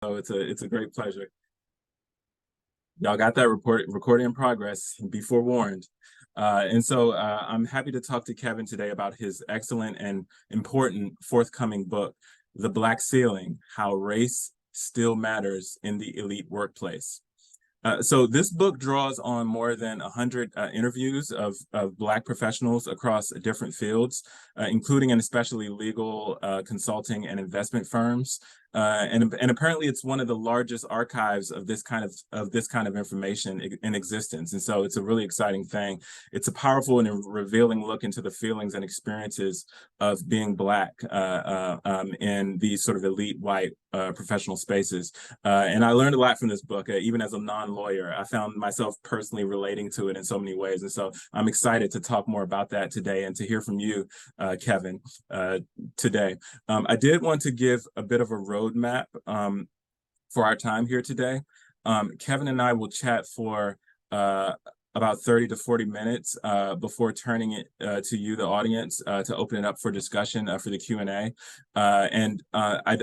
So it's a great pleasure. Y'all got that recording in progress. Be forewarned. I'm happy to talk to Kevin today about his excellent and important forthcoming book, The Black Ceiling: How Race Still Matters in the Elite Workplace. So this book draws on more than 100 interviews of Black professionals across different fields, including and especially legal, consulting, and investment firms. And apparently, it's one of the largest archives of this kind of information in existence. And so, it's a really exciting thing. It's a powerful and revealing look into the feelings and experiences of being Black in these sort of elite white professional spaces. And I learned a lot from this book, even as a non-lawyer. I found myself personally relating to it in so many ways. And so I'm excited to talk more about that today and to hear from you, Kevin, today. I did want to give a bit of a roadmap for our time here today. Kevin and I will chat for about 30 to 40 minutes before turning it to you, the audience, to open it up for discussion for the Q&A. I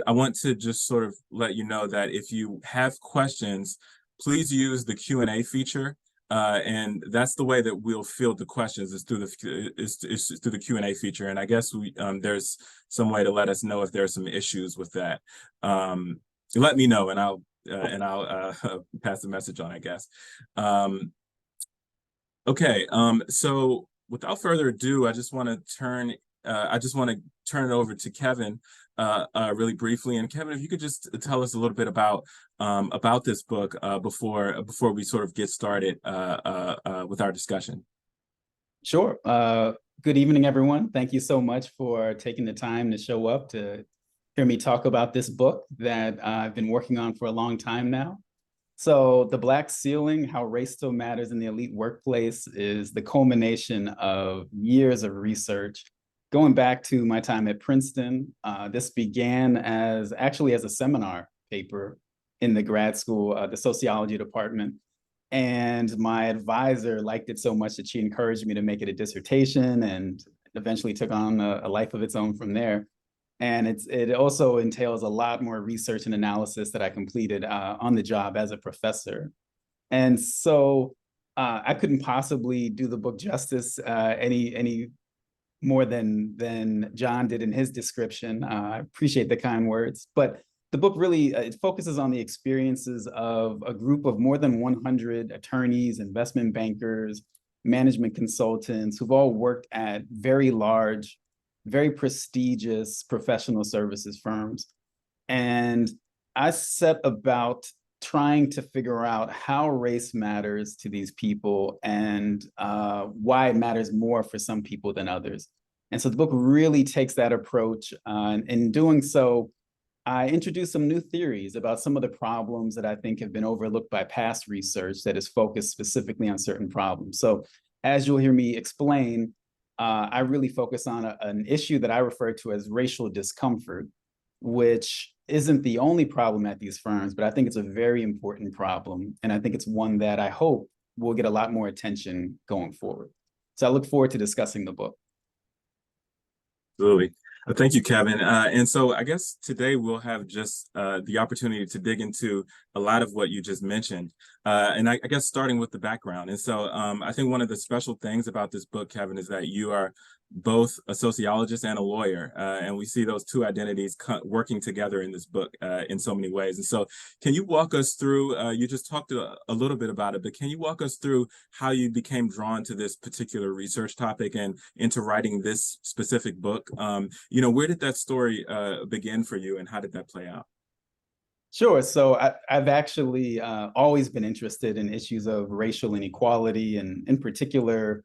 want to just sort of let you know that if you have questions, please use the Q&A feature. And that's the way that we'll field the questions is through the Q&A feature. And I guess there's some way to let us know if there are some issues with that. Let me know, and I'll pass the message on, I guess. Okay, so without further ado, I just want to turn it over to Kevin really briefly. And Kevin, if you could just tell us a little bit about this book before we sort of get started with our discussion. Sure. Good evening, everyone. Thank you so much for taking the time to show up to hear me talk about this book that I've been working on for a long time now. So The Black Ceiling: How Race Still Matters in the Elite Workplace is the culmination of years of research going back to my time at Princeton. This began actually as a seminar paper in the grad school, the sociology department. And my advisor liked it so much that she encouraged me to make it a dissertation, and eventually took on a life of its own from there. And it also entails a lot more research and analysis that I completed on the job as a professor. And so I couldn't possibly do the book justice any more than John did in his description. I appreciate the kind words, but the book really it focuses on the experiences of a group of more than 100 attorneys, investment bankers, management consultants who've all worked at very large, very prestigious professional services firms. And I set about trying to figure out how race matters to these people and why it matters more for some people than others. And so the book really takes that approach. In doing so, I introduced some new theories about some of the problems that I think have been overlooked by past research that is focused specifically on certain problems. So as you'll hear me explain, I really focus on an issue that I refer to as racial discomfort, which isn't the only problem at these firms, but I think it's a very important problem. And I think it's one that I hope will get a lot more attention going forward. So I look forward to discussing the book. Absolutely. Thank you, Kevin. And so I guess today we'll have just the opportunity to dig into a lot of what you just mentioned. And I guess starting with the background. And so I think one of the special things about this book, Kevin, is that you are both a sociologist and a lawyer. And we see those two identities working together in this book in so many ways. And so can you walk us through, you just talked a little bit about it, but can you walk us through how you became drawn to this particular research topic and into writing this specific book? Where did that story begin for you, and how did that play out? Sure. So I've actually always been interested in issues of racial inequality, and in particular,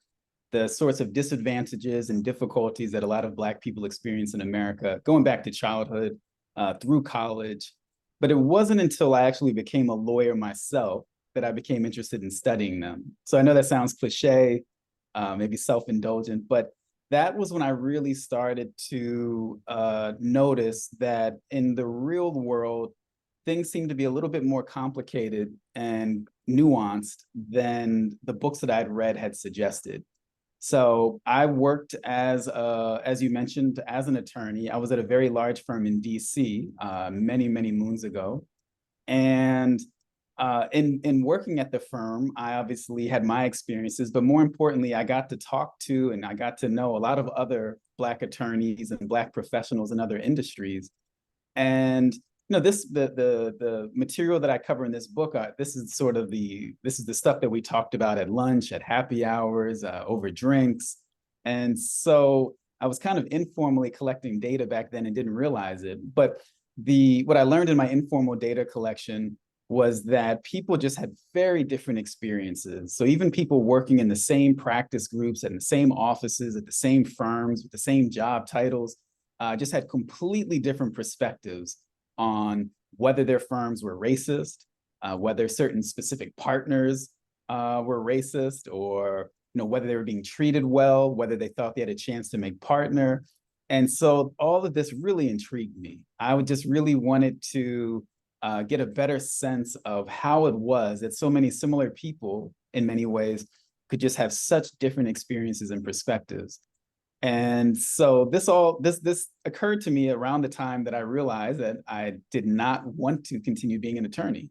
the sorts of disadvantages and difficulties that a lot of Black people experience in America, going back to childhood, through college. But it wasn't until I actually became a lawyer myself that I became interested in studying them. So I know that sounds cliche, maybe self-indulgent, but that was when I really started to notice that in the real world, things seem to be a little bit more complicated and nuanced than the books that I'd read had suggested. So I worked as you mentioned, as an attorney. I was at a very large firm in DC many, many moons ago. And in working at the firm, I obviously had my experiences, but more importantly, I got to talk to and I got to know a lot of other Black attorneys and Black professionals in other industries. And the material that I cover in this book, this is the stuff that we talked about at lunch, at happy hours, over drinks. And so I was kind of informally collecting data back then and didn't realize it. But what I learned in my informal data collection was that people just had very different experiences. So even people working in the same practice groups and the same offices at the same firms with the same job titles just had completely different perspectives on whether their firms were racist, whether certain specific partners were racist, or whether they were being treated well, whether they thought they had a chance to make partner. And so all of this really intrigued me. I would just really wanted to get a better sense of how it was that so many similar people, in many ways, could just have such different experiences and perspectives. And so this occurred to me around the time that I realized that I did not want to continue being an attorney.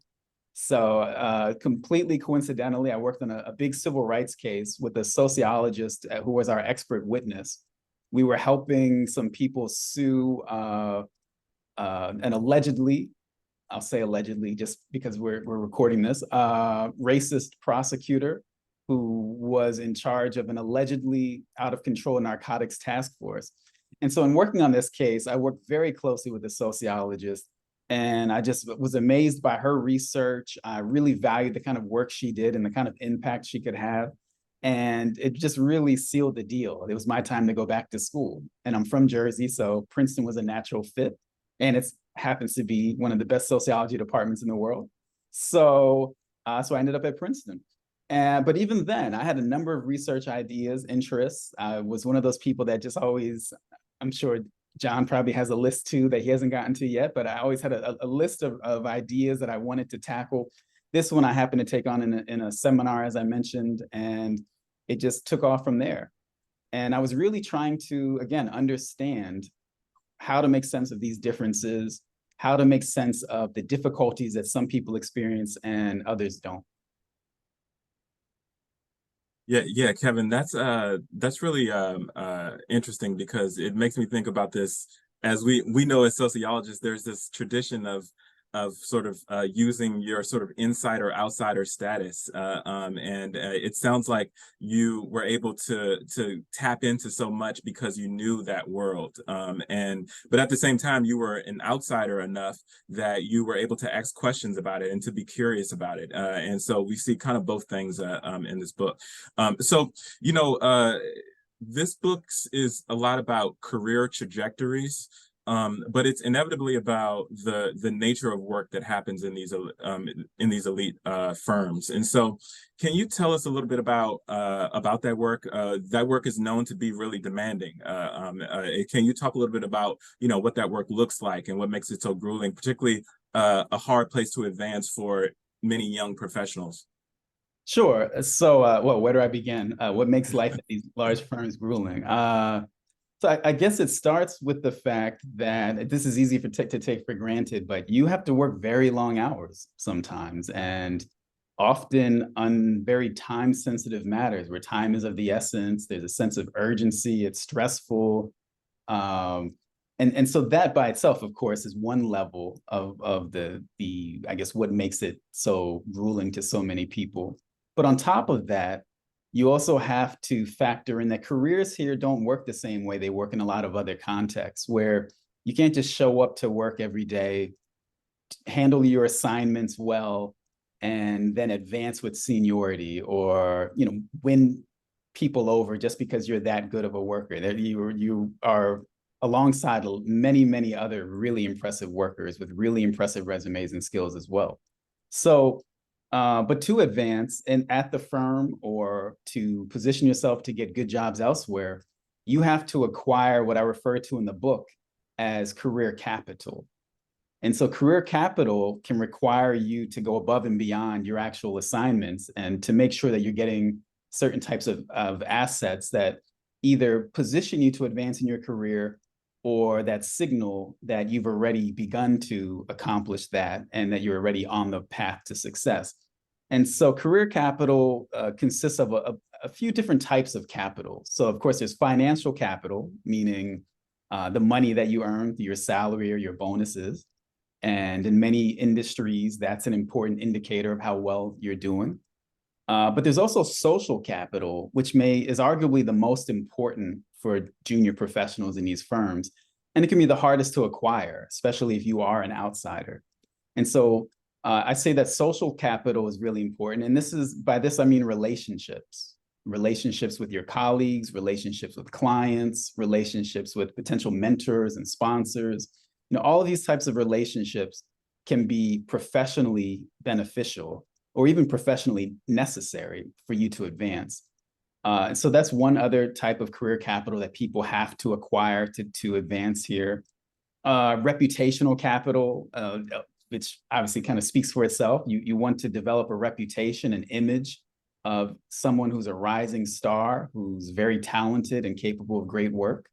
So completely coincidentally, I worked on a big civil rights case with a sociologist who was our expert witness. We were helping some people sue an allegedly, I'll say allegedly just because we're recording this, racist prosecutor who was in charge of an allegedly out of control narcotics task force. And so in working on this case, I worked very closely with the sociologist, and I just was amazed by her research. I really valued the kind of work she did and the kind of impact she could have. And it just really sealed the deal. It was my time to go back to school. And I'm from Jersey, so Princeton was a natural fit. And it happens to be one of the best sociology departments in the world. So I ended up at Princeton. But even then, I had a number of research ideas, interests. I was one of those people that just always, I'm sure John probably has a list too that he hasn't gotten to yet, but I always had a list of ideas that I wanted to tackle. This one I happened to take on in a seminar, as I mentioned, and it just took off from there. And I was really trying to, again, understand how to make sense of these differences, how to make sense of the difficulties that some people experience and others don't. Yeah, Kevin, that's really interesting because it makes me think about this. As we know as sociologists, there's this tradition of sort of using your sort of insider outsider status, and it sounds like you were able to tap into so much because you knew that world, but at the same time you were an outsider enough that you were able to ask questions about it and to be curious about it, and so we see kind of both things in this book. So this book is a lot about career trajectories. But it's inevitably about the nature of work that happens in these elite firms. And so, can you tell us a little bit about that work? That work is known to be really demanding. Can you talk a little bit about what that work looks like and what makes it so grueling, particularly a hard place to advance for many young professionals? Sure. So, well, where do I begin? What makes life at these large firms grueling? So I guess it starts with the fact that this is easy to take for granted, but you have to work very long hours sometimes, and often on very time-sensitive matters where time is of the essence. There's a sense of urgency. It's stressful. And so that by itself, of course, is one level of the I guess what makes it so grueling to so many people. But on top of that, you also have to factor in that careers here don't work the same way they work in a lot of other contexts, where you can't just show up to work every day, handle your assignments well, and then advance with seniority, or win people over just because you're that good of a worker. You are alongside many, many other really impressive workers with really impressive resumes and skills as well. So but to advance at the firm or to position yourself to get good jobs elsewhere, you have to acquire what I refer to in the book as career capital. And so career capital can require you to go above and beyond your actual assignments and to make sure that you're getting certain types of assets that either position you to advance in your career or that signal that you've already begun to accomplish that and that you're already on the path to success. And so career capital consists of a few different types of capital. So of course, there's financial capital, meaning the money that you earn through your salary or your bonuses. And in many industries, that's an important indicator of how well you're doing. But there's also social capital, which is arguably the most important for junior professionals in these firms. And it can be the hardest to acquire, especially if you are an outsider. And so I say that social capital is really important. And by this, I mean relationships with your colleagues, relationships with clients, relationships with potential mentors and sponsors. All of these types of relationships can be professionally beneficial or even professionally necessary for you to advance. So that's one other type of career capital that people have to acquire to advance here. Reputational capital, which obviously kind of speaks for itself. You want to develop a reputation, an image of someone who's a rising star, who's very talented and capable of great work.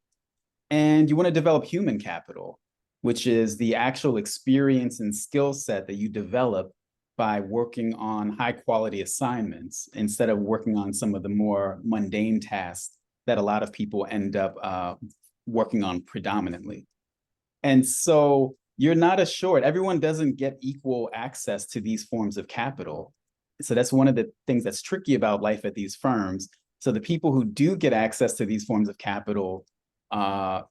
And you want to develop human capital, which is the actual experience and skill set that you develop by working on high quality assignments instead of working on some of the more mundane tasks that a lot of people end up working on predominantly. And so you're not assured, everyone doesn't get equal access to these forms of capital. So that's one of the things that's tricky about life at these firms. So the people who do get access to these forms of capital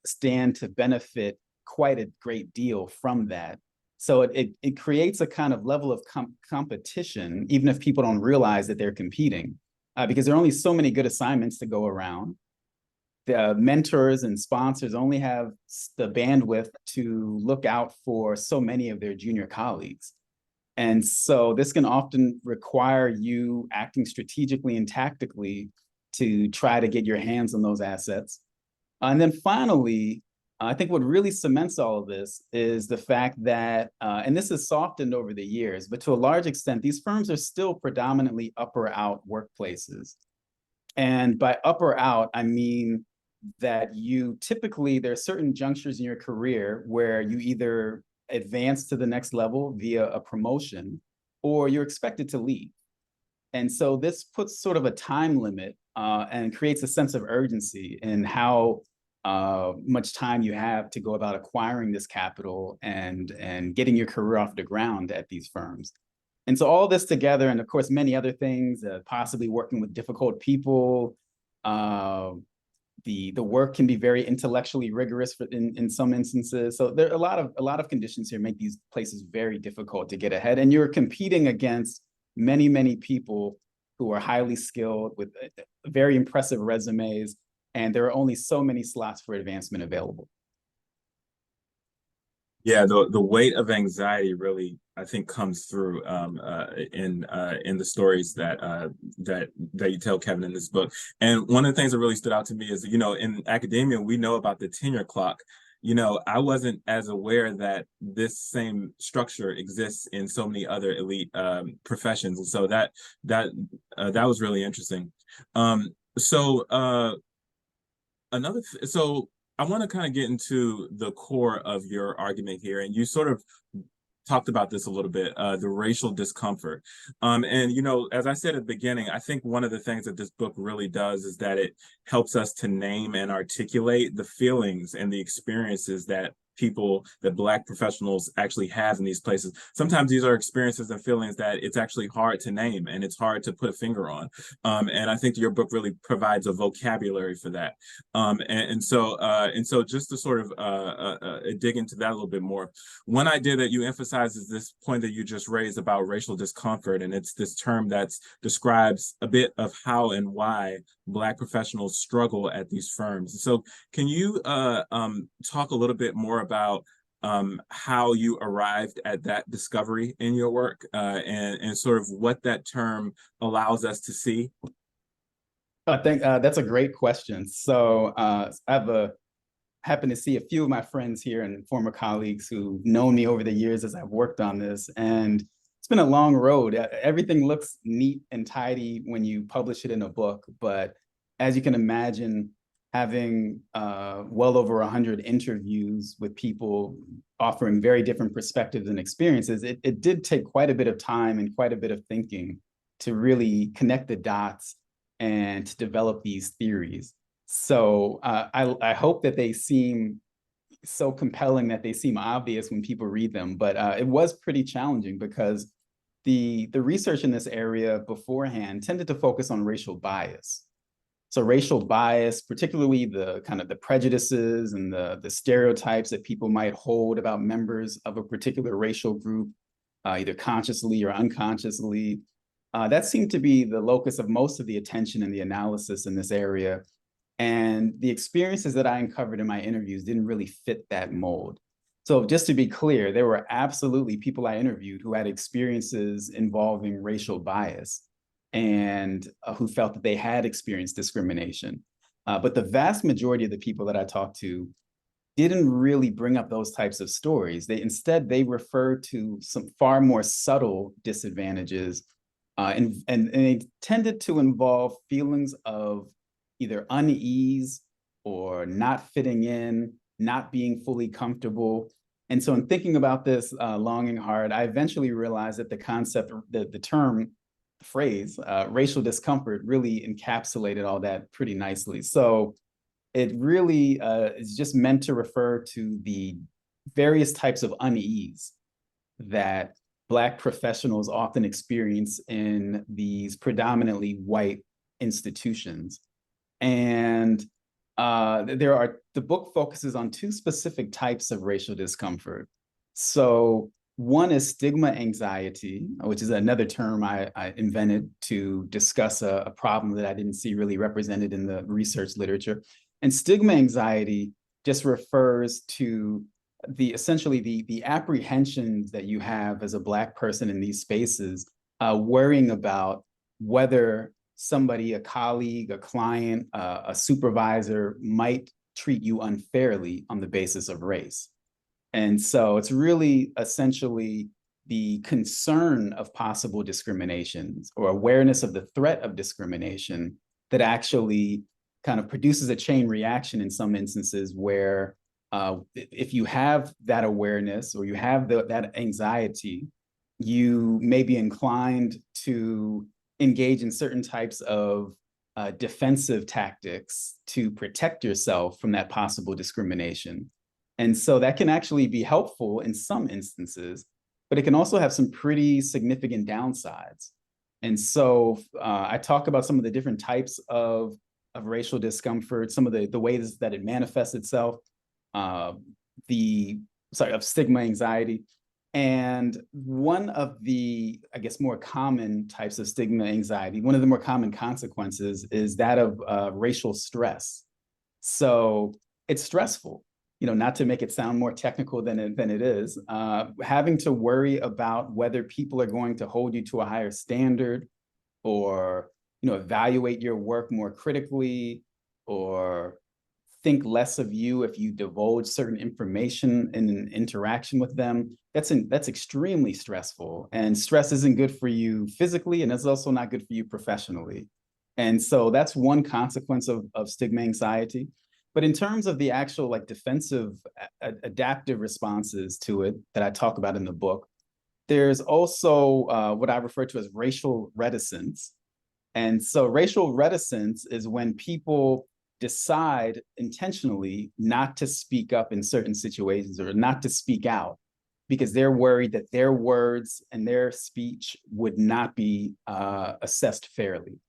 stand to benefit quite a great deal from that. So it creates a kind of level of competition, even if people don't realize that they're competing, because there are only so many good assignments to go around. The mentors and sponsors only have the bandwidth to look out for so many of their junior colleagues. And so this can often require you acting strategically and tactically to try to get your hands on those assets. And then finally, I think what really cements all of this is the fact that, and this has softened over the years, but to a large extent, these firms are still predominantly up or out workplaces. And by up or out, I mean that there are certain junctures in your career where you either advance to the next level via a promotion or you're expected to leave. And so this puts sort of a time limit and creates a sense of urgency in how much time you have to go about acquiring this capital and getting your career off the ground at these firms. And so all this together, and of course, many other things, possibly working with difficult people, the work can be very intellectually rigorous in some instances. So there are a lot of conditions here make these places very difficult to get ahead. And you're competing against many, many people who are highly skilled with very impressive resumes. And there are only so many slots for advancement available. Yeah, the weight of anxiety really, I think, comes through in the stories that you tell, Kevin, in this book. And one of the things that really stood out to me is, in academia, we know about the tenure clock. I wasn't as aware that this same structure exists in so many other elite professions, and so that was really interesting. So I want to kind of get into the core of your argument here, and you sort of talked about this a little bit, the racial discomfort. And, as I said at the beginning, I think one of the things that this book really does is that it helps us to name and articulate the feelings and the experiences that Black professionals actually have in these places. Sometimes these are experiences and feelings that it's actually hard to name and it's hard to put a finger on. And I think your book really provides a vocabulary for that. And so just to sort of dig into that a little bit more, one idea that you emphasize is this point that you just raised about racial discomfort. And it's this term that describes a bit of how and why Black professionals struggle at these firms. So can you talk a little bit more about how you arrived at that discovery in your work and sort of what that term allows us to see? I think that's a great question. So I've happened to see a few of my friends here and former colleagues who've known me over the years as I've worked on this. And it's been a long road. Everything looks neat and tidy when you publish it in a book. But as you can imagine, having well over 100 interviews with people offering very different perspectives and experiences, it did take quite a bit of time and quite a bit of thinking to really connect the dots and to develop these theories. So I hope that they seem so compelling that they seem obvious when people read them, but it was pretty challenging because the research in this area beforehand tended to focus on racial bias. So racial bias, particularly the kind of the prejudices and the stereotypes that people might hold about members of a particular racial group, either consciously or unconsciously, that seemed to be the locus of most of the attention and the analysis in this area. And the experiences that I uncovered in my interviews didn't really fit that mold. So just to be clear, there were absolutely people I interviewed who had experiences involving racial bias and who felt that they had experienced discrimination. But the vast majority of the people that I talked to didn't really bring up those types of stories. Instead, they referred to some far more subtle disadvantages, and they tended to involve feelings of either unease or not fitting in, not being fully comfortable. And so in thinking about this long and hard, I eventually realized that the concept, the term, the phrase, racial discomfort really encapsulated all that pretty nicely. So it really is just meant to refer to the various types of unease that Black professionals often experience in these predominantly white institutions. And the book focuses on two specific types of racial discomfort. So one is stigma anxiety, which is another term I invented to discuss a problem that I didn't see really represented in the research literature. And stigma anxiety just refers to essentially the apprehensions that you have as a Black person in these spaces, worrying about whether somebody, a colleague, a client, a supervisor might treat you unfairly on the basis of race. And so it's really essentially the concern of possible discriminations or awareness of the threat of discrimination that actually kind of produces a chain reaction in some instances where if you have that awareness or you have that anxiety, you may be inclined to engage in certain types of defensive tactics to protect yourself from that possible discrimination. And so that can actually be helpful in some instances, but it can also have some pretty significant downsides. And so I talk about some of the different types of racial discomfort, some of the ways that it manifests itself, of stigma anxiety. And one of the, I guess, more common types of stigma anxiety, one of the more common consequences is that of racial stress. So it's stressful, not to make it sound more technical than it is, having to worry about whether people are going to hold you to a higher standard or, evaluate your work more critically or think less of you if you divulge certain information in an interaction with them. That's extremely stressful. And stress isn't good for you physically, and it's also not good for you professionally. And so that's one consequence of stigma anxiety. But in terms of the actual defensive adaptive responses to it that I talk about in the book, there's also what I refer to as racial reticence. And so racial reticence is when people decide intentionally not to speak up in certain situations or not to speak out because they're worried that their words and their speech would not be assessed fairly.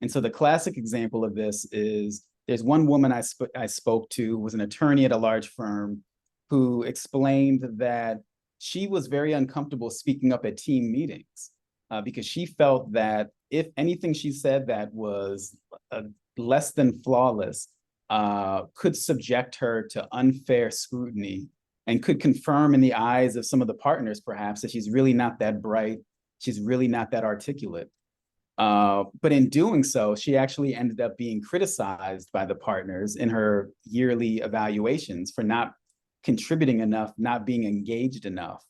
And so the classic example of this is there's one woman I spoke to who was an attorney at a large firm who explained that she was very uncomfortable speaking up at team meetings because she felt that if anything she said that was less than flawless could subject her to unfair scrutiny and could confirm in the eyes of some of the partners, perhaps, that she's really not that bright, she's really not that articulate. But in doing so, she actually ended up being criticized by the partners in her yearly evaluations for not contributing enough, not being engaged enough.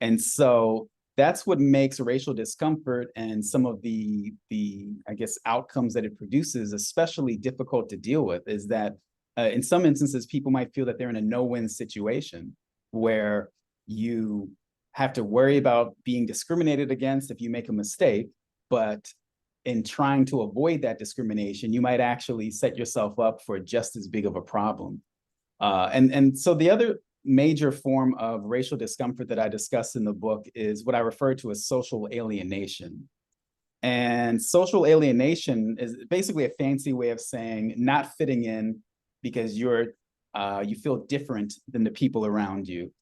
And so that's what makes racial discomfort and some of the I guess outcomes that it produces especially difficult to deal with, is that in some instances people might feel that they're in a no-win situation where you have to worry about being discriminated against if you make a mistake, but in trying to avoid that discrimination, you might actually set yourself up for just as big of a problem. And so the other major form of racial discomfort that I discuss in the book is what I refer to as social alienation. And social alienation is basically a fancy way of saying not fitting in because you feel different than the people around you.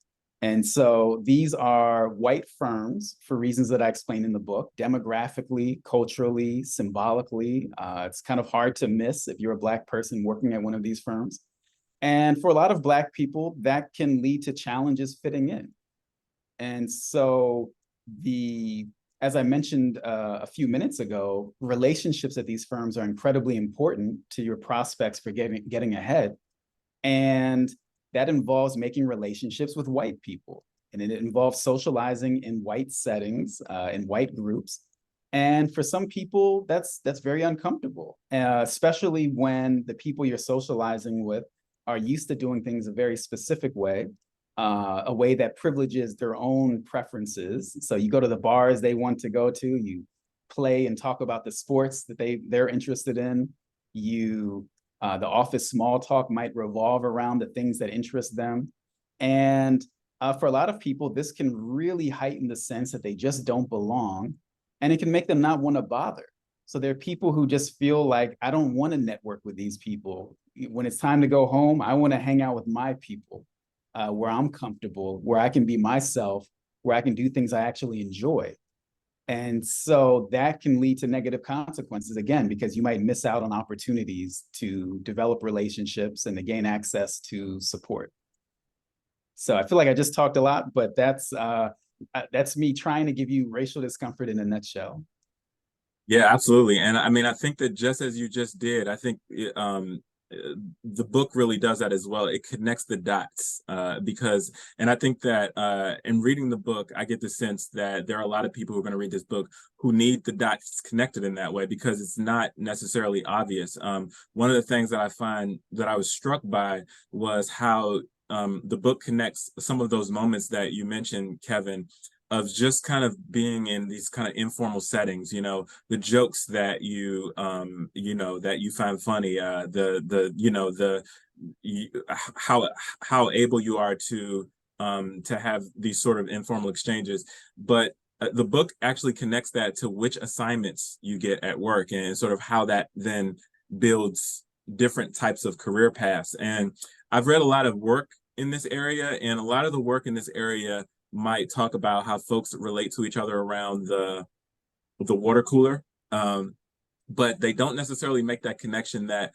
And so these are white firms for reasons that I explain in the book, demographically, culturally, symbolically. It's kind of hard to miss if you're a Black person working at one of these firms. And for a lot of Black people, that can lead to challenges fitting in. And so as I mentioned a few minutes ago, relationships at these firms are incredibly important to your prospects for getting ahead. And that involves making relationships with white people. And it involves socializing in white settings, in white groups. And for some people, that's very uncomfortable, especially when the people you're socializing with are used to doing things a very specific way, a way that privileges their own preferences. So you go to the bars they want to go to, you play and talk about the sports that they're interested in. The office small talk might revolve around the things that interest them. And for a lot of people, this can really heighten the sense that they just don't belong, and it can make them not want to bother. So there are people who just feel like, I don't want to network with these people. When it's time to go home, I want to hang out with my people, where I'm comfortable, where I can be myself, where I can do things I actually enjoy. And so that can lead to negative consequences, again, because you might miss out on opportunities to develop relationships and to gain access to support. So I feel like I just talked a lot, but that's me trying to give you racial discomfort in a nutshell. Yeah, absolutely. And I mean, I think that just as you just did, I think the book really does that as well. It connects the dots and I think that in reading the book, I get the sense that there are a lot of people who are going to read this book who need the dots connected in that way because it's not necessarily obvious. One of the things that I find that I was struck by was how the book connects some of those moments that you mentioned, Kevin, of just kind of being in these kind of informal settings, the jokes that that you find funny, how able you are to have these sort of informal exchanges. But the book actually connects that to which assignments you get at work and sort of how that then builds different types of career paths. And I've read a lot of work in this area, and a lot of the work in this area might talk about how folks relate to each other around the water cooler, but they don't necessarily make that connection that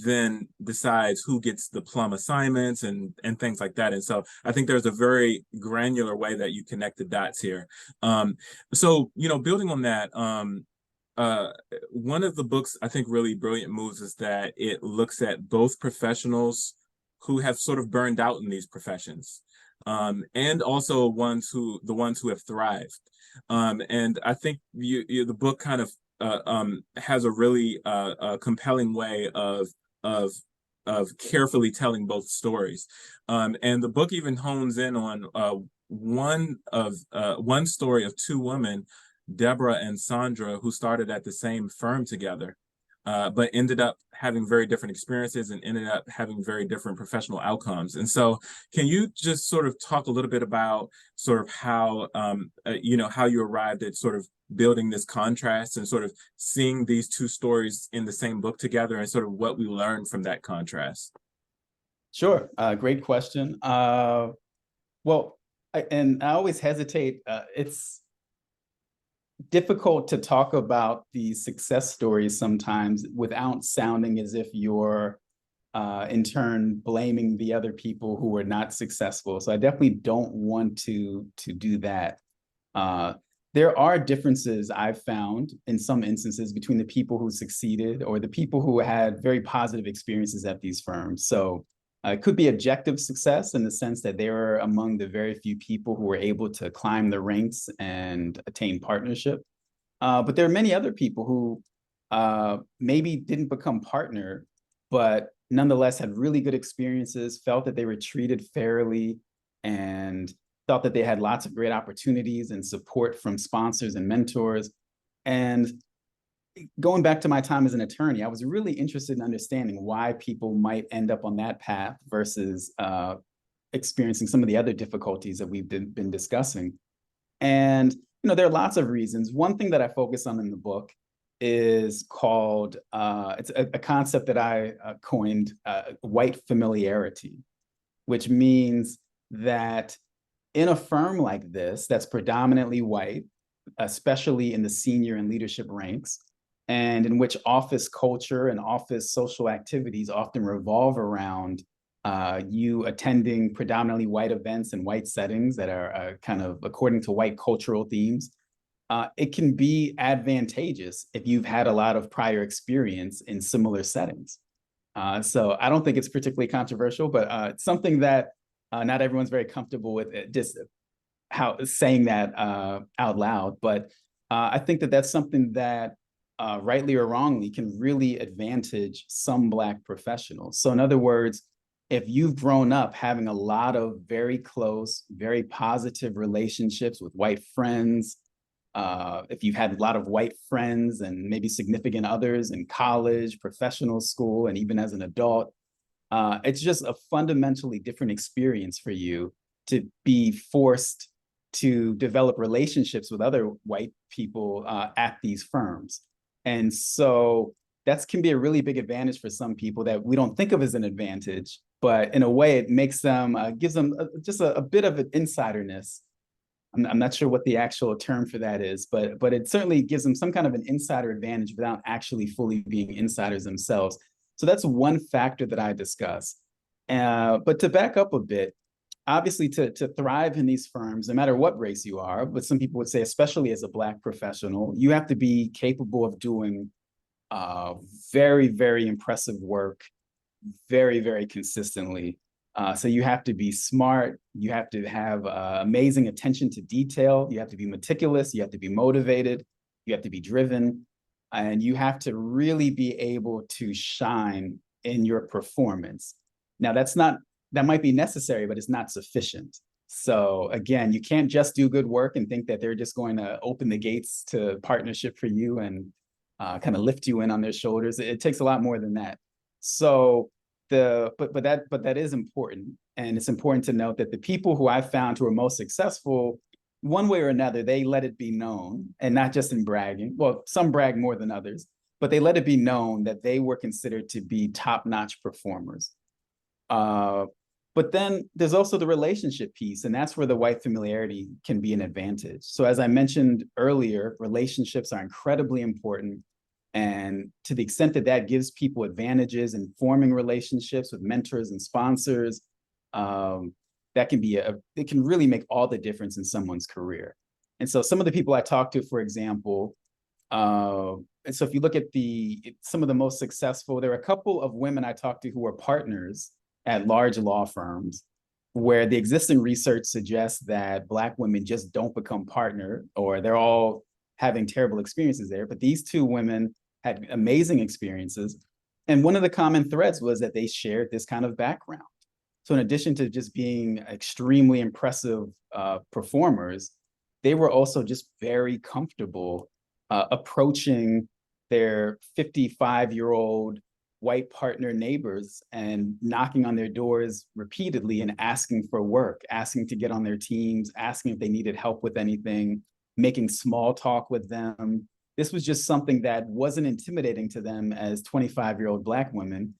then decides who gets the plum assignments and things like that. And so I think there's a very granular way that you connect the dots here. So building on that, one of the book's I think really brilliant moves is that it looks at both professionals who have sort of burned out in these professions, and also the ones who have thrived. And I think the book kind of has a really compelling way of carefully telling both stories. And the book even hones in on one story of two women, Deborah and Sandra, who started at the same firm together, but ended up having very different experiences and ended up having very different professional outcomes. And so can you just sort of talk a little bit about sort of how, how you arrived at sort of building this contrast and sort of seeing these two stories in the same book together and sort of what we learned from that contrast? Sure. Great question. I always hesitate. It's difficult to talk about the success stories sometimes without sounding as if you're in turn blaming the other people who were not successful. So I definitely don't want to do that. There are differences I've found in some instances between the people who succeeded or the people who had very positive experiences at these firms. So It could be objective success in the sense that they were among the very few people who were able to climb the ranks and attain partnership. But there are many other people who maybe didn't become partner, but nonetheless had really good experiences, felt that they were treated fairly, and felt that they had lots of great opportunities and support from sponsors and mentors. And going back to my time as an attorney, I was really interested in understanding why people might end up on that path versus experiencing some of the other difficulties that we've been discussing. And there are lots of reasons. One thing that I focus on in the book is called, it's a concept that I coined, white familiarity, which means that in a firm like this, that's predominantly white, especially in the senior and leadership ranks, and in which office culture and office social activities often revolve around you attending predominantly white events and white settings that are kind of according to white cultural themes. It can be advantageous if you've had a lot of prior experience in similar settings. So I don't think it's particularly controversial, but it's something that not everyone's very comfortable with just how saying that out loud. But I think that that's something that rightly or wrongly can really advantage some Black professionals. So in other words, if you've grown up having a lot of very close, very positive relationships with white friends, if you've had a lot of white friends and maybe significant others in college, professional school, and even as an adult, it's just a fundamentally different experience for you to be forced to develop relationships with other white people at these firms. And so that can be a really big advantage for some people that we don't think of as an advantage, but in a way it makes them, gives them just a bit of an insiderness. I'm not sure what the actual term for that is, but it certainly gives them some kind of an insider advantage without actually fully being insiders themselves. So that's one factor that I discuss. But to back up a bit, obviously to thrive in these firms, no matter what race you are, but some people would say, especially as a Black professional, you have to be capable of doing very, very impressive work very, very consistently. So you have to be smart, you have to have amazing attention to detail, you have to be meticulous, you have to be motivated, you have to be driven, and you have to really be able to shine in your performance. Now that might be necessary, but it's not sufficient. So again, you can't just do good work and think that they're just going to open the gates to partnership for you and kind of lift you in on their shoulders. It takes a lot more than that. So but that is important. And it's important to note that the people who I've found who are most successful, one way or another, they let it be known, and not just in bragging. Well, some brag more than others, but they let it be known that they were considered to be top-notch performers. But then there's also the relationship piece, and that's where the white familiarity can be an advantage. So as I mentioned earlier, relationships are incredibly important. And to the extent that that gives people advantages in forming relationships with mentors and sponsors, that can be it can really make all the difference in someone's career. And so some of the people I talked to, for example, and so if you look at some of the most successful, there are a couple of women I talked to who were partners at large law firms, where the existing research suggests that Black women just don't become partner, or they're all having terrible experiences there. But these two women had amazing experiences. And one of the common threads was that they shared this kind of background. So in addition to just being extremely impressive performers, they were also just very comfortable approaching their 55-year-old white partner neighbors and knocking on their doors repeatedly and asking for work, asking to get on their teams, asking if they needed help with anything, making small talk with them. This was just something that wasn't intimidating to them as 25-year-old Black women,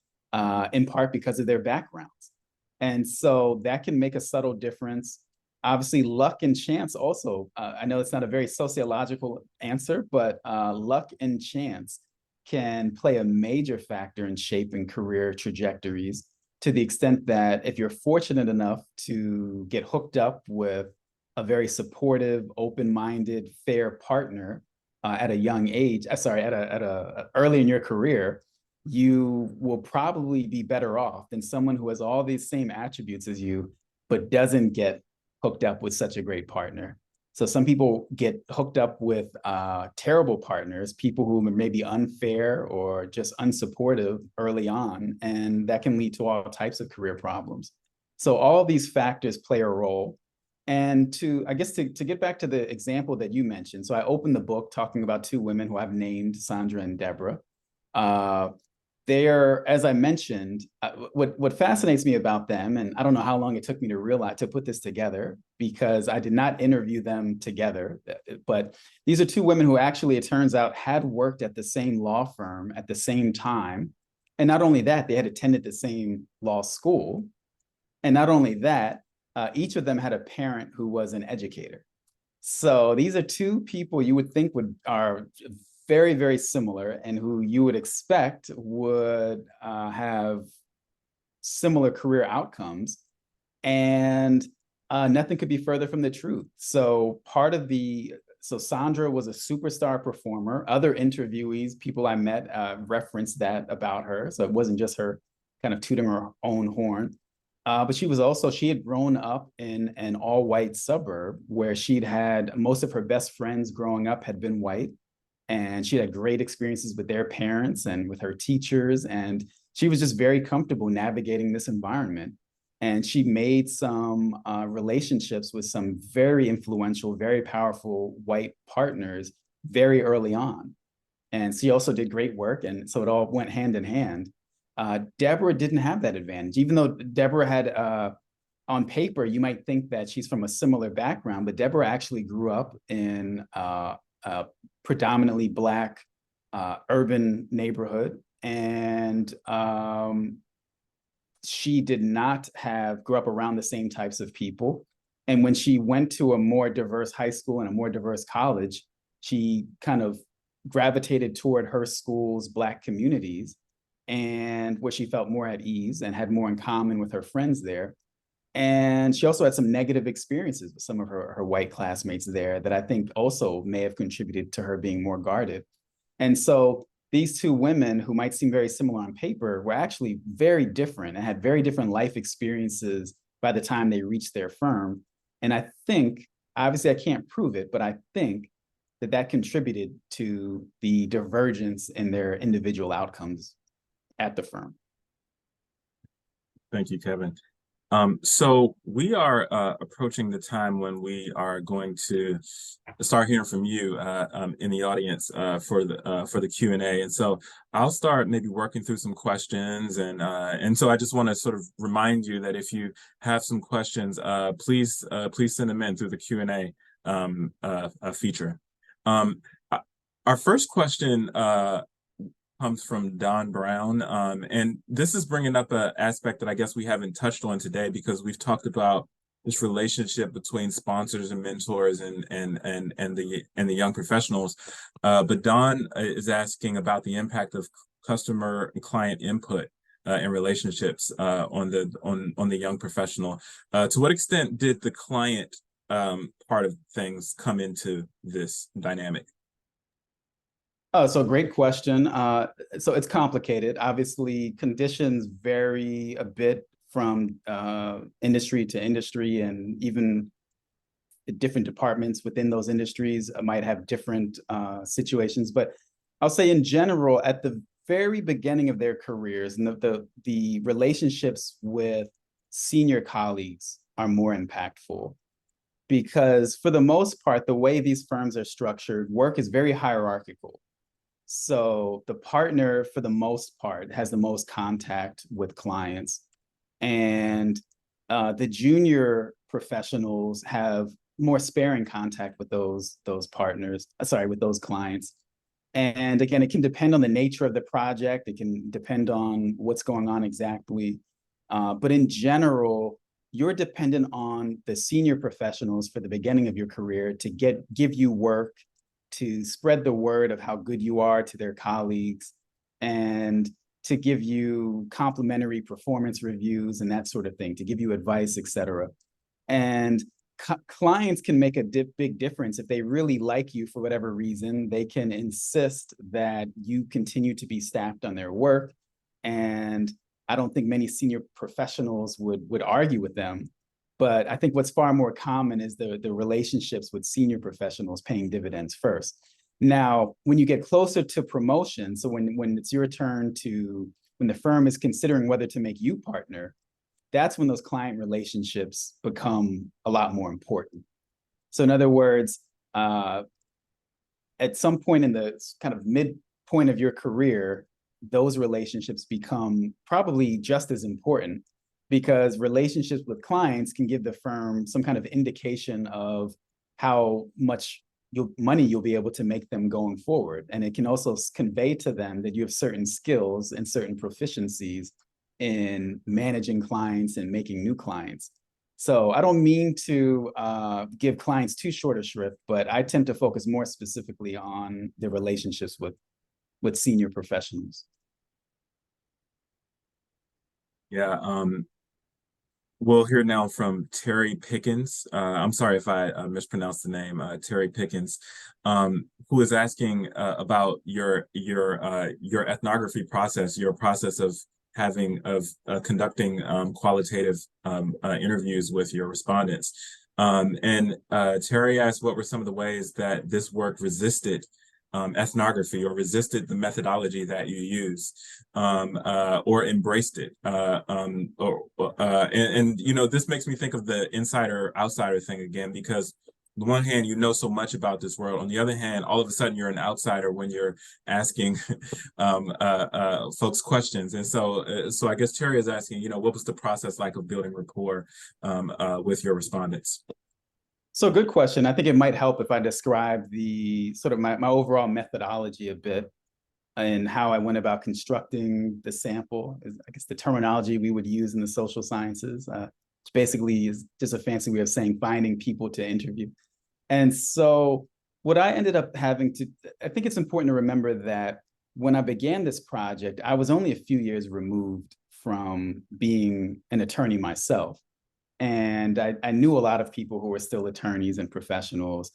in part because of their backgrounds. And so that can make a subtle difference. Obviously, luck and chance also. I know it's not a very sociological answer, but luck and chance can play a major factor in shaping career trajectories, to the extent that if you're fortunate enough to get hooked up with a very supportive, open-minded, fair partner at a young age, early in your career, you will probably be better off than someone who has all these same attributes as you, but doesn't get hooked up with such a great partner. So some people get hooked up with terrible partners, people who may be unfair or just unsupportive early on, and that can lead to all types of career problems. So all these factors play a role. And I guess to get back to the example that you mentioned, so I opened the book talking about two women who I've named, Sandra and Deborah. They're, as I mentioned, what fascinates me about them, and I don't know how long it took me to realize to put this together because I did not interview them together, but these are two women who actually, it turns out, had worked at the same law firm at the same time. And not only that, they had attended the same law school. And not only that, each of them had a parent who was an educator. So these are two people you would think are very, very similar and who you would expect would have similar career outcomes. And nothing could be further from the truth. So Sandra was a superstar performer. Other interviewees, people I met, referenced that about her. So it wasn't just her kind of tooting her own horn. But she had grown up in an all-white suburb where she'd had most of her best friends growing up had been white. And she had great experiences with their parents and with her teachers. And she was just very comfortable navigating this environment. And she made some relationships with some very influential, very powerful white partners very early on. And she also did great work. And so it all went hand in hand. Deborah didn't have that advantage, even though Deborah had, on paper, you might think that she's from a similar background, but Deborah actually grew up in a predominantly Black urban neighborhood. And she did not grew up around the same types of people. And when she went to a more diverse high school and a more diverse college, she kind of gravitated toward her school's Black communities and where she felt more at ease and had more in common with her friends there. And she also had some negative experiences with some of her white classmates there that I think also may have contributed to her being more guarded. And so these two women who might seem very similar on paper were actually very different and had very different life experiences by the time they reached their firm. And I think, obviously I can't prove it, but I think that contributed to the divergence in their individual outcomes at the firm. Thank you, Kevin. So we are approaching the time when we are going to start hearing from you in the audience for the Q&A. And so I'll start maybe working through some questions. And so I just want to sort of remind you that if you have some questions, please send them in through the Q&A feature. Our first question comes from Don Brown. And this is bringing up an aspect that I guess we haven't touched on today because we've talked about this relationship between sponsors and mentors and the young professionals. But Don is asking about the impact of customer and client input in relationships on the young professional. To what extent did the client part of things come into this dynamic? Oh, so great question. So it's complicated. Obviously, conditions vary a bit from industry to industry, and even different departments within those industries might have different situations. But I'll say in general, at the very beginning of their careers, and the relationships with senior colleagues are more impactful. Because for the most part, the way these firms are structured, work is very hierarchical. So the partner, for the most part, has the most contact with clients. And the junior professionals have more sparing contact with those clients. And again, it can depend on the nature of the project. It can depend on what's going on exactly. But in general, you're dependent on the senior professionals for the beginning of your career to give you work, to spread the word of how good you are to their colleagues, and to give you complimentary performance reviews and that sort of thing, to give you advice, et cetera. And clients can make a big difference. If they really like you for whatever reason, they can insist that you continue to be staffed on their work. And I don't think many senior professionals would argue with them. But I think what's far more common is the relationships with senior professionals paying dividends first. Now, when you get closer to promotion, so when it's your turn when the firm is considering whether to make you partner, that's when those client relationships become a lot more important. So in other words, at some point in the kind of midpoint of your career, those relationships become probably just as important, because relationships with clients can give the firm some kind of indication of how much money you'll be able to make them going forward. And it can also convey to them that you have certain skills and certain proficiencies in managing clients and making new clients. So I don't mean to give clients too short a shrift, but I tend to focus more specifically on the relationships with senior professionals. Yeah, we'll hear now from Terry Pickens. I'm sorry if I mispronounced the name, Terry Pickens, who is asking about your ethnography process, your process of conducting qualitative interviews with your respondents. And Terry asked, what were some of the ways that this work resisted ethnography, or resisted the methodology that you use, or embraced it? And you know, this makes me think of the insider-outsider thing again, because on the one hand, you know so much about this world. On the other hand, all of a sudden, you're an outsider when you're asking folks questions. And so I guess Terry is asking, you know, what was the process like of building rapport with your respondents? So good question. I think it might help if I describe the sort of my overall methodology a bit, and how I went about constructing the sample. I guess the terminology we would use in the social sciences, which basically is just a fancy way of saying finding people to interview. And so what I ended up I think it's important to remember that when I began this project, I was only a few years removed from being an attorney myself. And I knew a lot of people who were still attorneys and professionals.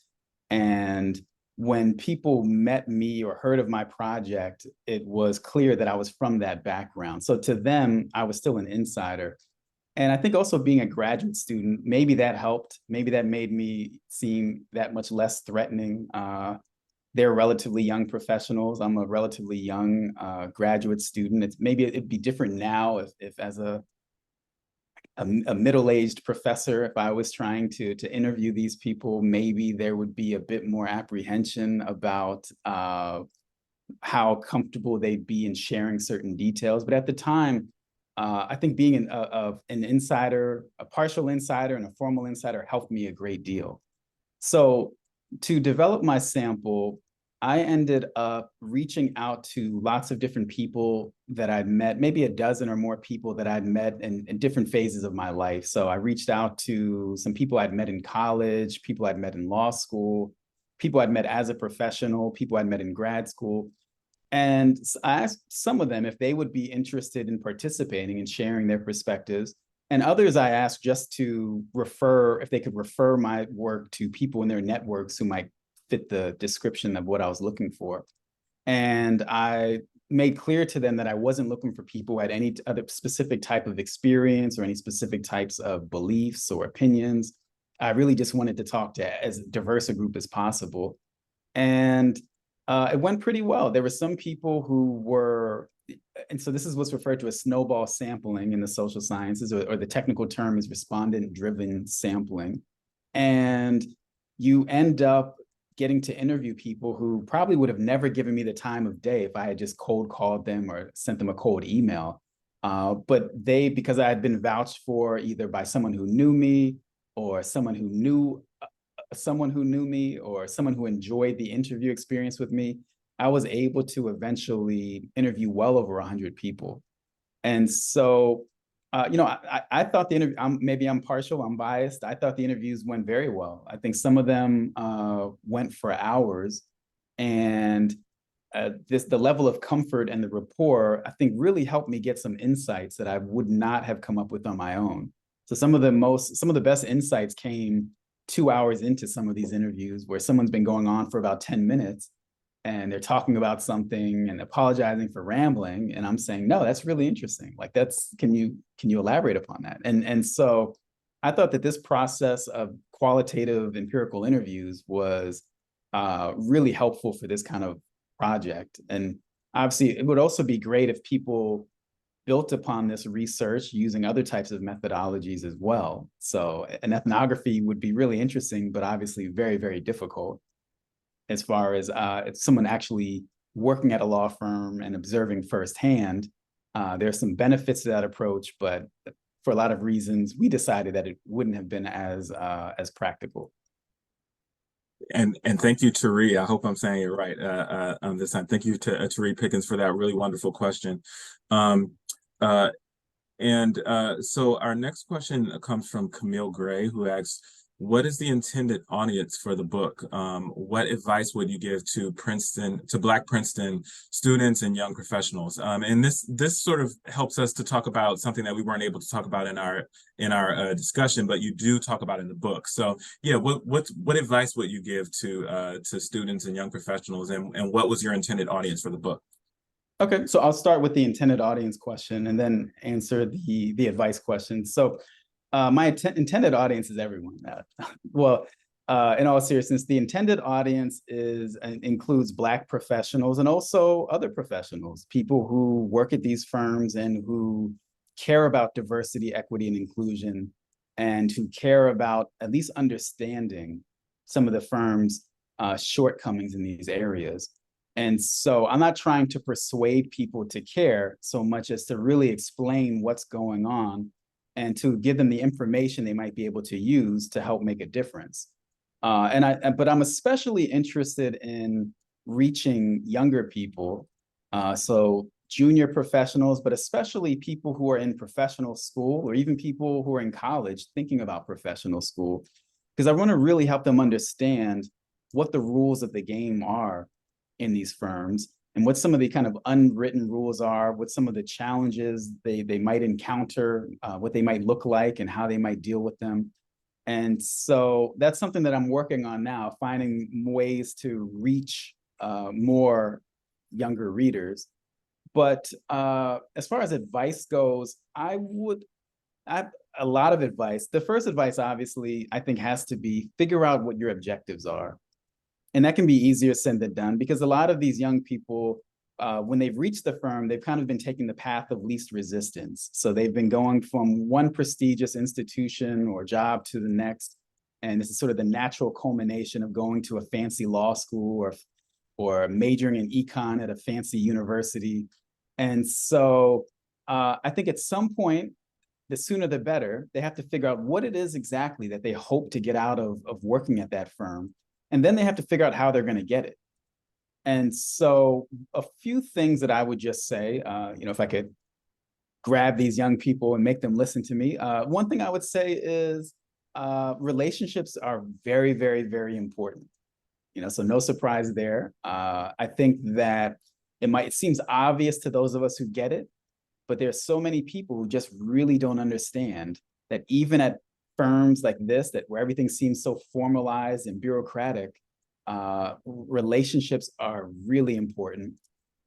And when people met me or heard of my project, it was clear that I was from that background. So to them, I was still an insider. And I think also being a graduate student, maybe that helped. Maybe that made me seem that much less threatening. They're relatively young professionals. I'm a relatively young graduate student. Maybe it'd be different now if as a middle-aged professor, if I was trying to interview these people, maybe there would be a bit more apprehension about how comfortable they'd be in sharing certain details. But at the time, I think being an insider, a partial insider and a formal insider helped me a great deal. So to develop my sample, I ended up reaching out to lots of different people that I'd met, maybe a dozen or more people that I'd met in different phases of my life. So I reached out to some people I'd met in college, people I'd met in law school, people I'd met as a professional, people I'd met in grad school. And I asked some of them if they would be interested in participating and sharing their perspectives. And others I asked just to if they could refer my work to people in their networks who might fit the description of what I was looking for. And I made clear to them that I wasn't looking for people who had any other specific type of experience or any specific types of beliefs or opinions. I really just wanted to talk to as diverse a group as possible. And it went pretty well. There were some people who were, and so this is what's referred to as snowball sampling in the social sciences, or the technical term is respondent-driven sampling. And you end up getting to interview people who probably would have never given me the time of day if I had just cold called them or sent them a cold email. But because I had been vouched for either by someone who knew me, or someone who knew me, or someone who enjoyed the interview experience with me, I was able to eventually interview well over 100 people. And so, I thought the interview, maybe I'm partial, I'm biased. I thought the interviews went very well. I think some of them went for hours. And the level of comfort and the rapport, I think, really helped me get some insights that I would not have come up with on my own. So some of the best insights came 2 hours into some of these interviews where someone's been going on for about 10 minutes and they're talking about something and apologizing for rambling. And I'm saying, no, that's really interesting. Like can you elaborate upon that? And so I thought that this process of qualitative empirical interviews was really helpful for this kind of project. And obviously it would also be great if people built upon this research using other types of methodologies as well. So an ethnography would be really interesting, but obviously very, very difficult as far as if someone actually working at a law firm and observing firsthand. There's some benefits to that approach, but for a lot of reasons, we decided that it wouldn't have been as practical. And thank you, Tari. I hope I'm saying it right this time. Thank you to Tari Pickens for that really wonderful question. So our next question comes from Camille Gray, who asks, what is the intended audience for the book? What advice would you give to Black Princeton students and young professionals? And this sort of helps us to talk about something that we weren't able to talk about in our discussion, but you do talk about in the book. So yeah, what advice would you give to students and young professionals, and what was your intended audience for the book? Okay, so I'll start with the intended audience question and then answer the advice question. So my intended audience is everyone. In all seriousness, the intended audience includes Black professionals and also other professionals, people who work at these firms and who care about diversity, equity, and inclusion, and who care about at least understanding some of the firm's shortcomings in these areas. And so I'm not trying to persuade people to care so much as to really explain what's going on and to give them the information they might be able to use to help make a difference. But I'm especially interested in reaching younger people, so junior professionals, but especially people who are in professional school or even people who are in college thinking about professional school, because I want to really help them understand what the rules of the game are in these firms and what some of the kind of unwritten rules are, what some of the challenges they might encounter, what they might look like and how they might deal with them. And so that's something that I'm working on now, finding ways to reach more younger readers. But as far as advice goes, I have a lot of advice. The first advice, obviously, I think has to be figure out what your objectives are. And that can be easier said than done because a lot of these young people, when they've reached the firm, they've kind of been taking the path of least resistance. So they've been going from one prestigious institution or job to the next. And this is sort of the natural culmination of going to a fancy law school or majoring in econ at a fancy university. And so I think at some point, the sooner the better, they have to figure out what it is exactly that they hope to get out of working at that firm. And then they have to figure out how they're going to get it. And so a few things that I would just say, if I could grab these young people and make them listen to me. One thing I would say is relationships are very, very, very important. So no surprise there. I think that it seems obvious to those of us who get it, but there's so many people who just really don't understand that even at firms like this, where everything seems so formalized and bureaucratic, relationships are really important.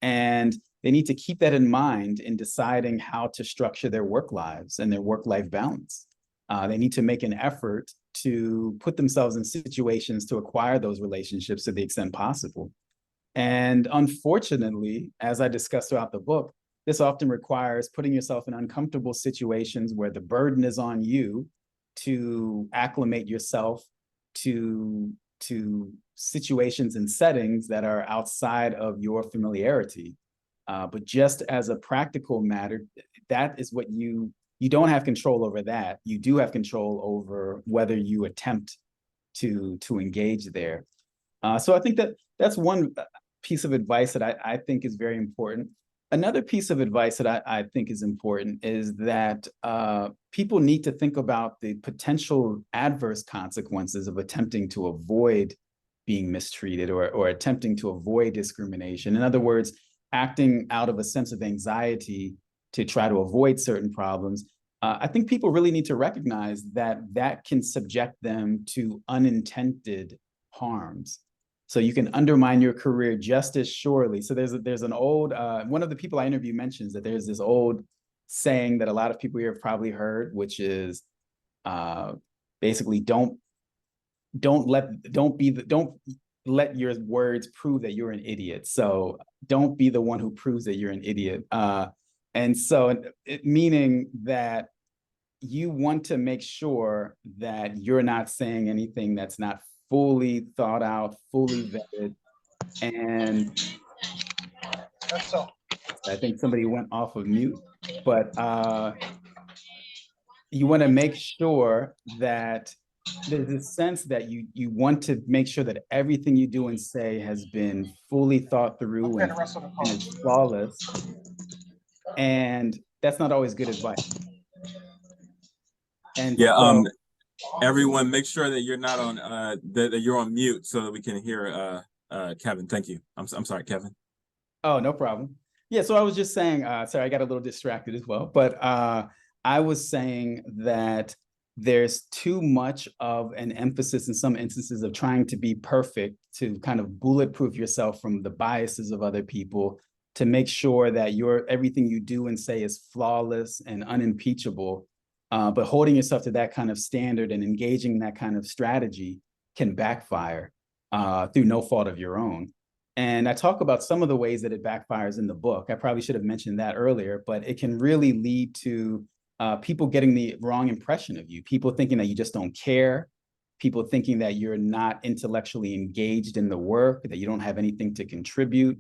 And they need to keep that in mind in deciding how to structure their work lives and their work-life balance. They need to make an effort to put themselves in situations to acquire those relationships to the extent possible. And unfortunately, as I discussed throughout the book, this often requires putting yourself in uncomfortable situations where the burden is on you to acclimate yourself to situations and settings that are outside of your familiarity. But just as a practical matter, that is what you don't have control over that. You do have control over whether you attempt to engage there. So I think that's one piece of advice that I think is very important. Another piece of advice that I think is important is that people need to think about the potential adverse consequences of attempting to avoid being mistreated or attempting to avoid discrimination. In other words, acting out of a sense of anxiety to try to avoid certain problems I think people really need to recognize that that can subject them to unintended harms. So you can undermine your career just as surely. So there's an old, one of the people I interview mentions that there's this old saying that a lot of people here have probably heard, which is basically don't let your words prove that you're an idiot. So don't be the one who proves that you're an idiot. And so meaning that you want to make sure that you're not saying anything that's not fully thought out, fully vetted. And I think somebody went off of mute, but you want to make sure that there's a sense that you want to make sure that everything you do and say has been fully thought through and is flawless. And that's not always good advice. And Yeah, so, everyone, make sure that you're not on that you're on mute so that we can hear Kevin. Thank you. I'm sorry, Kevin. oh, no problem. Yeah, so I was just saying, sorry, I got a little distracted as well, but I was saying that there's too much of an emphasis in some instances of trying to be perfect to kind of bulletproof yourself from the biases of other people, to make sure that everything you do and say is flawless and unimpeachable. But holding yourself to that kind of standard and engaging in that kind of strategy can backfire through no fault of your own. And I talk about some of the ways that it backfires in the book. I probably should have mentioned that earlier, but it can really lead to people getting the wrong impression of you, people thinking that you just don't care, people thinking that you're not intellectually engaged in the work, that you don't have anything to contribute,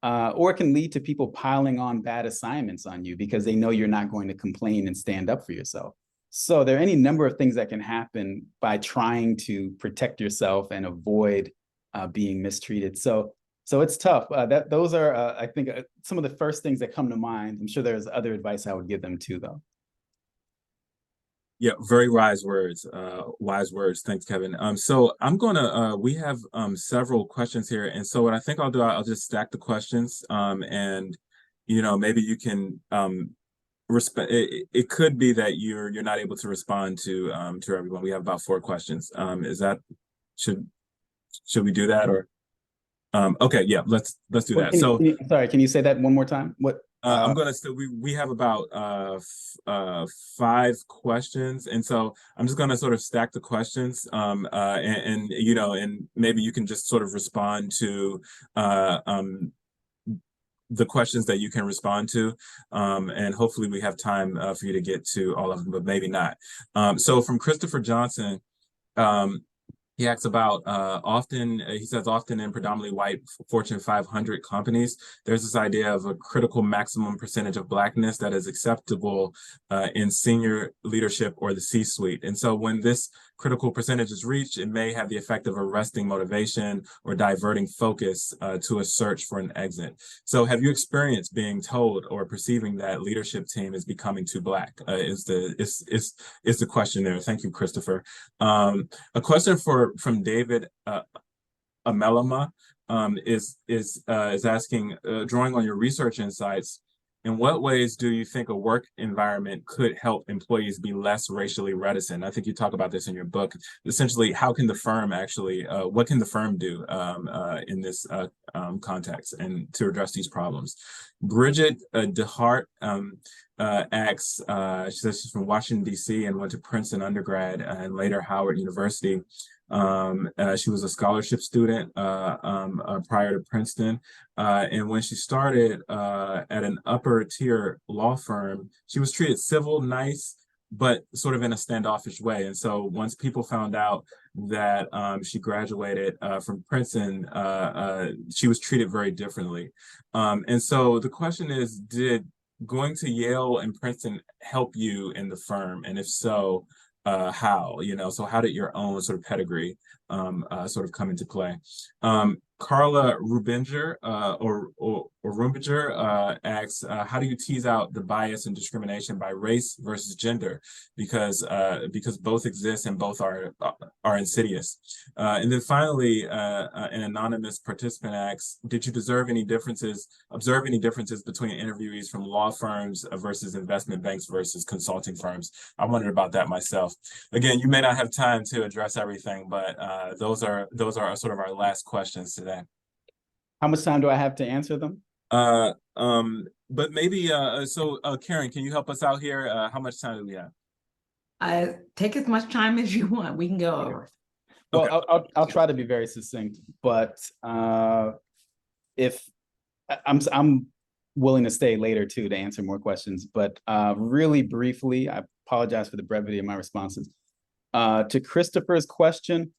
or it can lead to people piling on bad assignments on you because they know you're not going to complain and stand up for yourself. So there are any number of things that can happen by trying to protect yourself and avoid being mistreated. So it's tough. Those are, I think, some of the first things that come to mind. I'm sure there's other advice I would give them too, though. Yeah, very wise words. Wise words. Thanks, Kevin. So I'm gonna we have several questions here, and so what I think I'll do, I'll just stack the questions, and maybe you can respect. It could be that you're not able to respond to everyone. We have about 4 questions. Is that should we do that, or okay, yeah, let's do that. So sorry, can you say that one more time? What? I'm gonna still we have about 5 questions, and so I'm just gonna sort of stack the questions, and maybe you can just sort of respond to the questions that you can respond to, and hopefully we have time for you to get to all of them, but maybe not. So from Christopher Johnson, he asks about he says often in predominantly white Fortune 500 companies, there's this idea of a critical maximum percentage of Blackness that is acceptable in senior leadership or the C-suite. And so when this critical percentage is reached, it may have the effect of arresting motivation or diverting focus to a search for an exit. So have you experienced being told or perceiving that leadership team is becoming too Black? Is the question there. Thank you, Christopher. A question from David Amelama is asking, drawing on your research insights, in what ways do you think a work environment could help employees be less racially reticent? I think you talk about this in your book. Essentially, how can the firm actually, what can the firm do in this context and to address these problems? Bridget DeHart asks, she says she's from Washington, D.C. and went to Princeton undergrad and later Howard University. She was a scholarship student prior to Princeton. And when she started at an upper tier law firm, she was treated civil, nice, but sort of in a standoffish way. And so once people found out that she graduated from Princeton, she was treated very differently. And so the question is, did going to Yale and Princeton help you in the firm? And if so, how? So how did your own sort of pedigree sort of come into play? Carla Rubinger, or Rumpiger asks, how do you tease out the bias and discrimination by race versus gender? Because both exist and both are insidious. And then finally, an anonymous participant asks, did you observe any differences between interviewees from law firms versus investment banks versus consulting firms? I wondered about that myself. Again, you may not have time to address everything, but those are sort of our last questions today. How much time do I have to answer them? But maybe Karen, can you help us out here? How much time do we have? Take as much time as you want. We can go over. Well, Okay. I'll try to be very succinct, but if I'm willing to stay later too to answer more questions, but really briefly, I apologize for the brevity of my responses. To Christopher's question,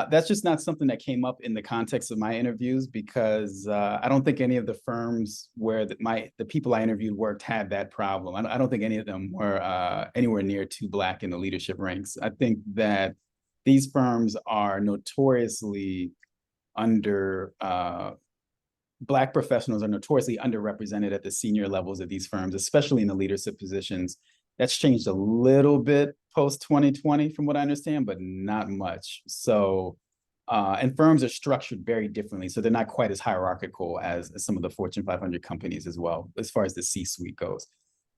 that's just not something that came up in the context of my interviews, because I don't think any of the firms where the people I interviewed worked had that problem. I don't think any of them were anywhere near too Black in the leadership ranks. I think that these firms are notoriously Black professionals are notoriously underrepresented at the senior levels of these firms, especially in the leadership positions. That's changed a little bit post 2020 from what I understand, but not much. So, and firms are structured very differently. So they're not quite as hierarchical as some of the Fortune 500 companies as well, as far as the C-suite goes.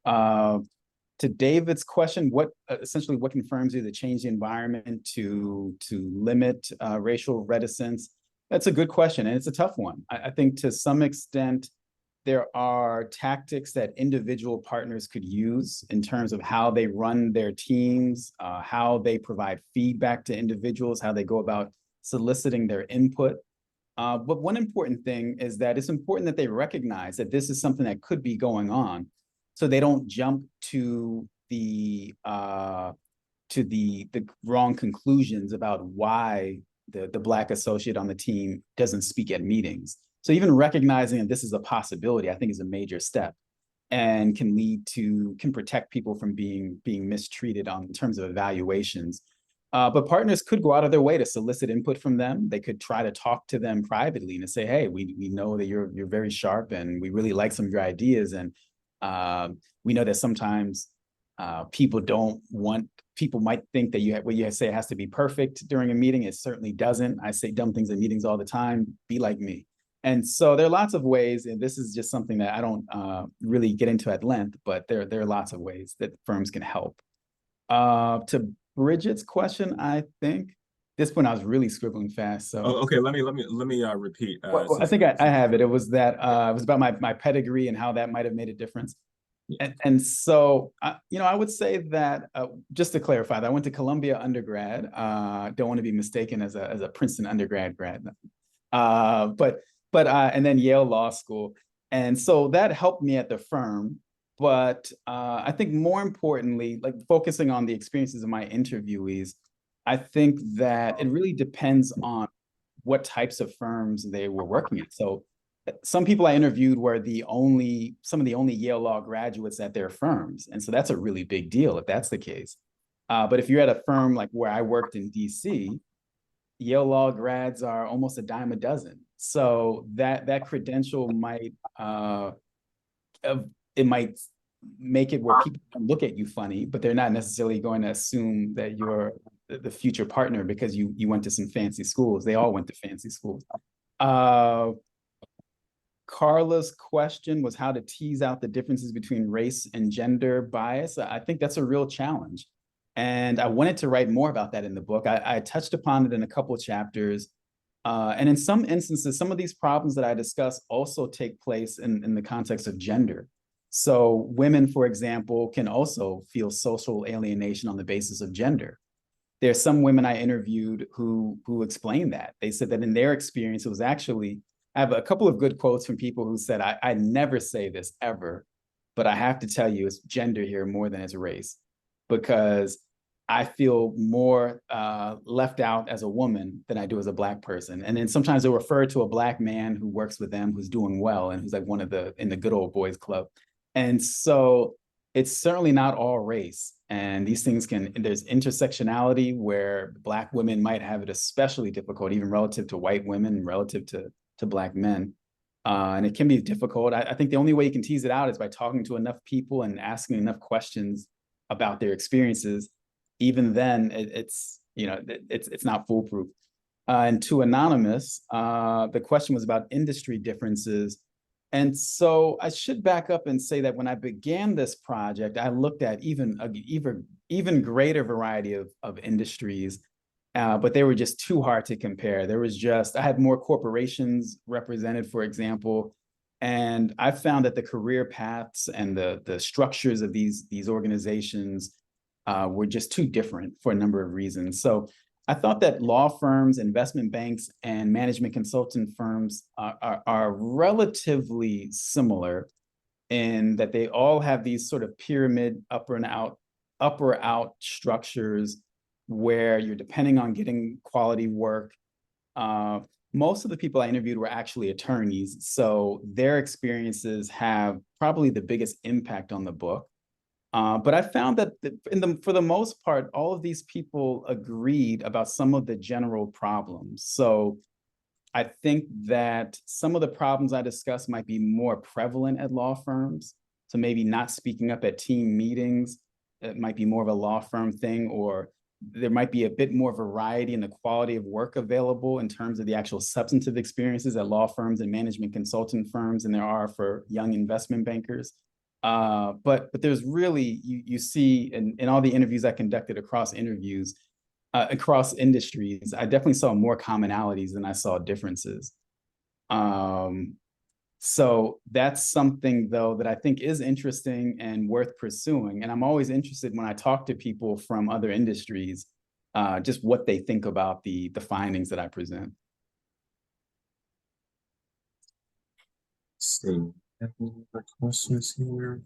To David's question, essentially what can firms do to change the environment to limit racial reticence? That's a good question, and it's a tough one. I think to some extent, there are tactics that individual partners could use in terms of how they run their teams, how they provide feedback to individuals, how they go about soliciting their input. But one important thing is that it's important that they recognize that this is something that could be going on, so they don't jump to the wrong conclusions about why the Black associate on the team doesn't speak at meetings. So even recognizing that this is a possibility, I think, is a major step, and can protect people from being mistreated in terms of evaluations. But partners could go out of their way to solicit input from them. They could try to talk to them privately and say, "Hey, we know that you're very sharp, and we really like some of your ideas, and we know that sometimes people might think that what you say has to be perfect during a meeting. It certainly doesn't. I say dumb things in meetings all the time. Be like me." And so there are lots of ways, and this is just something that I don't really get into at length, but there are lots of ways that firms can help. To Bridget's question, I think this point I was really scribbling fast. So okay, let me repeat. Well, I think I have it. It was that it was about my pedigree and how that might have made a difference. And so, I would say that, just to clarify, that I went to Columbia undergrad. Don't want to be mistaken as a Princeton undergrad grad. But and then Yale Law School. And so that helped me at the firm. But I think more importantly, like focusing on the experiences of my interviewees, I think that it really depends on what types of firms they were working at. So some people I interviewed were some of the only Yale Law graduates at their firms. And so that's a really big deal if that's the case. But if you're at a firm like where I worked in DC, Yale Law grads are almost a dime a dozen. So that credential might make it where people can look at you funny, but they're not necessarily going to assume that you're the future partner because you went to some fancy schools. They all went to fancy schools. Carla's question was how to tease out the differences between race and gender bias. I think that's a real challenge. And I wanted to write more about that in the book. I touched upon it in a couple of chapters. And in some instances, some of these problems that I discuss also take place in the context of gender. So women, for example, can also feel social alienation on the basis of gender. There's some women I interviewed who explained that. They said that in their experience, it was actually, I have a couple of good quotes from people who said, I never say this ever, but I have to tell you it's gender here more than it's race, because I feel more left out as a woman than I do as a Black person. And then sometimes they'll refer to a Black man who works with them, who's doing well, and who's like in the good old boys club. And so it's certainly not all race. And these things there's intersectionality where Black women might have it especially difficult, even relative to white women and relative to Black men. And it can be difficult. I think the only way you can tease it out is by talking to enough people and asking enough questions about their experiences. Even then, it's not foolproof. And to Anonymous, the question was about industry differences. And so I should back up and say that when I began this project, I looked at even greater variety of industries, but they were just too hard to compare. I had more corporations represented, for example, and I found that the career paths and the structures of these organizations were just too different for a number of reasons. So I thought that law firms, investment banks, and management consultant firms are relatively similar in that they all have these sort of pyramid upper out structures where you're depending on getting quality work. Most of the people I interviewed were actually attorneys, so their experiences have probably the biggest impact on the book. But I found that for the most part, all of these people agreed about some of the general problems. So I think that some of the problems I discussed might be more prevalent at law firms. So maybe not speaking up at team meetings, it might be more of a law firm thing, or there might be a bit more variety in the quality of work available in terms of the actual substantive experiences at law firms and management consultant firms than there are for young investment bankers. But there's really, you see in all the interviews I conducted across industries, I definitely saw more commonalities than I saw differences. So that's something, though, that I think is interesting and worth pursuing. And I'm always interested when I talk to people from other industries, just what they think about the findings that I present. Let's see. Any other questions here?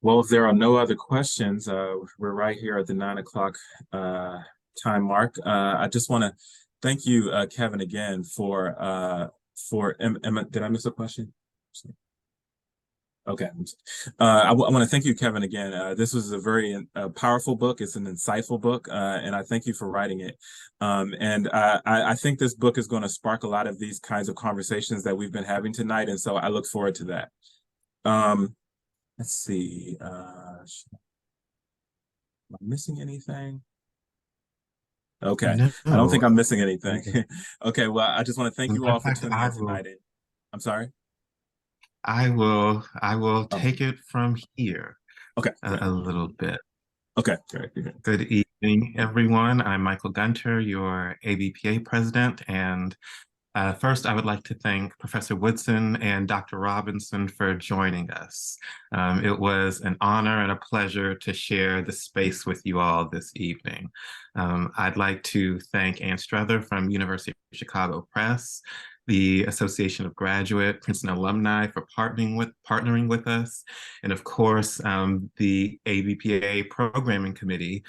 Well, if there are no other questions, we're right here at the 9 o'clock time mark. I just want to thank you, Kevin, again for did I miss a question? Okay. I want to thank you, Kevin, again. This was a very powerful book. It's an insightful book, and I thank you for writing it. And I think this book is going to spark a lot of these kinds of conversations that we've been having tonight, and so I look forward to that. Let's see. Am I missing anything? Okay. No, I don't think I'm missing anything. Okay. Well, I just want to thank you all in for fact, tuning in tonight. I'm sorry. I will Oh, take it from here okay. a little bit. Okay. Great. Good evening, everyone. I'm Michael Gunter, your ABPA president, and first, I would like to thank Professor Woodson and Dr. Robinson for joining us. It was an honor and a pleasure to share the space with you all this evening. I'd like to thank Ann Struther from University of Chicago Press, the Association of Graduate Princeton Alumni for partnering with us, and of course, the ABPA Programming Committee,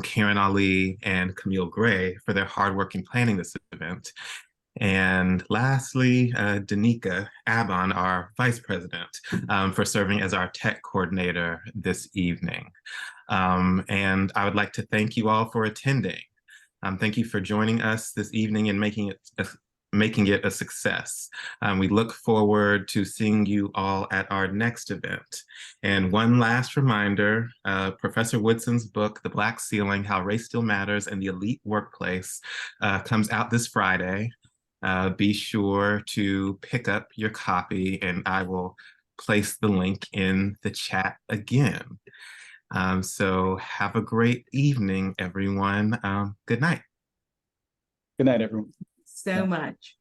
Karen Ali and Camille Gray for their hard work in planning this event. And lastly, Danica Abon, our vice president, for serving as our tech coordinator this evening. And I would like to thank you all for attending. Thank you for joining us this evening and making it a success. We look forward to seeing you all at our next event. And one last reminder, Professor Woodson's book, The Black Ceiling, How Race Still Matters in the Elite Workplace, comes out this Friday. Be sure to pick up your copy, and I will place the link in the chat again. So have a great evening, everyone. Good night. Good night, everyone. So much.